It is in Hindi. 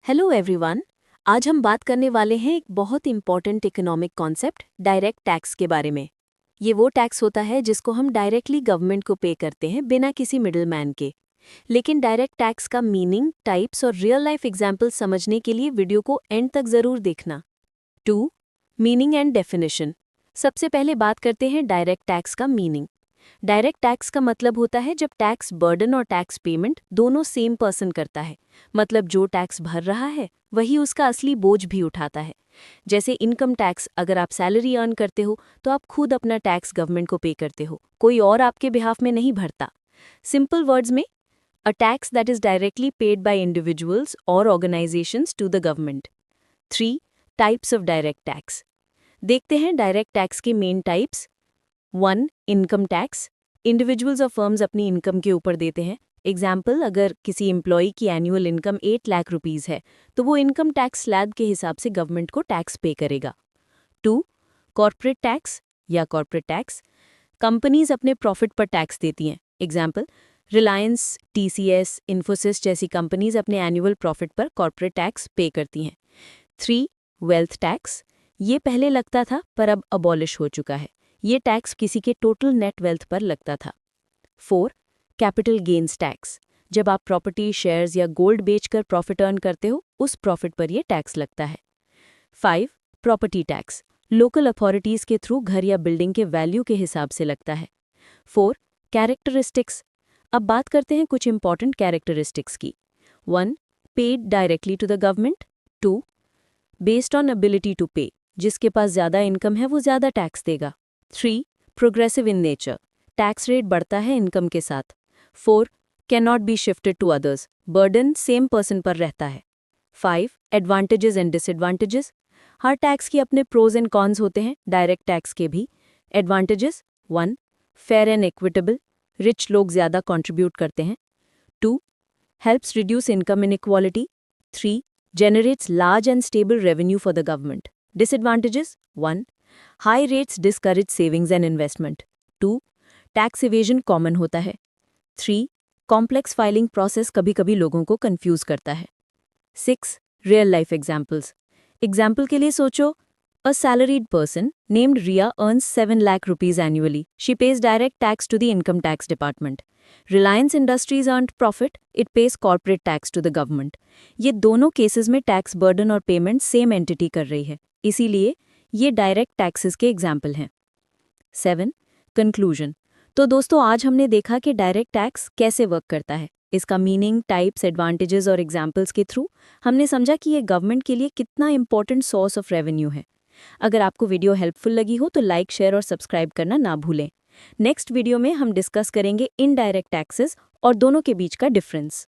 Hello everyone. आज हम बात करने वाले हैं एक बहुत important economic concept direct tax के बारे में। ये वो टैक्स होता है जिसको हम डायरेक्टली गवर्नमेंट को पे करते हैं बिना किसी मिडलमैन के। लेकिन डायरेक्ट टैक्स का मीनिंग, टाइप्स और रियल लाइफ एग्जाम्पल समझने के लिए वीडियो को एंड तक ज़रूर देखना। 2. Meaning and definition. सबसे पहले बात करते हैं डायरेक्ट टैक्स का मीनिंग। डायरेक्ट टैक्स का मतलब होता है जब टैक्स बर्डन और टैक्स पेमेंट दोनों सेम पर्सन करता है। मतलब जो टैक्स भर रहा है वही उसका असली बोझ भी उठाता है। जैसे इनकम टैक्स, अगर आप सैलरी अर्न करते हो तो आप खुद अपना टैक्स गवर्नमेंट को पे करते हो, कोई और आपके बिहाफ में नहीं भरता। सिंपल वर्ड्स में, a tax that is directly paid by individuals और organisations to the government. 3. Types of direct tax. देखते हैं डायरेक्ट टैक्स के main types. 1. Income tax. Individuals और फर्म्स अपनी इनकम के ऊपर देते हैं। एग्जाम्पल, अगर किसी एम्प्लॉई की एनुअल इनकम 8 लाख रुपीज़ है तो वो इनकम टैक्स स्लैब के हिसाब से गवर्नमेंट को टैक्स पे करेगा। 2. कॉर्पोरेट टैक्स या कॉर्पोरेट टैक्स। कंपनीज अपने प्रॉफिट पर टैक्स देती हैं। एग्जाम्पल, रिलायंस, टीसीएस, इन्फोसिस जैसी कंपनीज अपने एनुअल प्रॉफिट पर कॉर्पोरेट टैक्स पे करती हैं। 3. Wealth tax. ये पहले लगता था पर अब अबॉलिश हो चुका है। ये टैक्स किसी के टोटल नेट वेल्थ पर लगता था। 4. Capital gains tax. जब आप प्रॉपर्टी, शेयर्स या गोल्ड बेचकर प्रॉफिट अर्न करते हो उस प्रॉफिट पर यह टैक्स लगता है। 5. Property tax. लोकल अथॉरिटीज़ के थ्रू घर या बिल्डिंग के वैल्यू के हिसाब से लगता है। 4. कैरेक्टरिस्टिक्स। अब बात करते हैं कुछ इंपॉर्टेंट कैरेक्टरिस्टिक्स की। 1. Paid directly to the government. 2. Based on ability to pay. जिसके पास ज़्यादा इनकम है वो ज़्यादा टैक्स देगा। 3. Progressive in nature. Tax rate बढ़ता है इनकम के साथ। 4. Can not be shifted to others. Burden same person पर रहता है। 5. एडवांटेजेस एंड डिसएडवांटेजेस। हर टैक्स के अपने प्रोज एंड कॉन्स होते हैं, डायरेक्ट टैक्स के भी। Advantages: 1. Fair and equitable. Rich लोग ज़्यादा कंट्रीब्यूट करते हैं। 2. Helps reduce income inequality. 3. generates large and stable revenue for the government. Disadvantages: 1. High rates discourage savings and investment. 2. Tax evasion common होता है। 3. Complex filing process कभी-कभी लोगों को confuse करता है। 6. Real life examples. Example के लिए सोचो, a salaried person named Ria earns 7 lakh rupees annually. She pays direct tax to the income tax department. Reliance Industries earned profit, it pays corporate tax to the government. ये दोनों केसेस में टैक्स बर्डन और पेमेंट सेम एंटिटी कर रही है, इसीलिए ये डायरेक्ट टैक्सेस के एग्जाम्पल हैं। 7. कंक्लूजन। तो दोस्तों, आज हमने देखा कि डायरेक्ट टैक्स कैसे वर्क करता है। इसका मीनिंग, टाइप्स, एडवांटेजेस और एग्जाम्पल्स के थ्रू हमने समझा कि ये गवर्नमेंट के लिए कितना इंपॉर्टेंट सोर्स ऑफ रेवेन्यू है। अगर आपको वीडियो हेल्पफुल लगी हो तो लाइक, शेयर और सब्सक्राइब करना ना भूलें। नेक्स्ट वीडियो में हम डिस्कस करेंगे इनडायरेक्ट टैक्सेस और दोनों के बीच का डिफरेंस।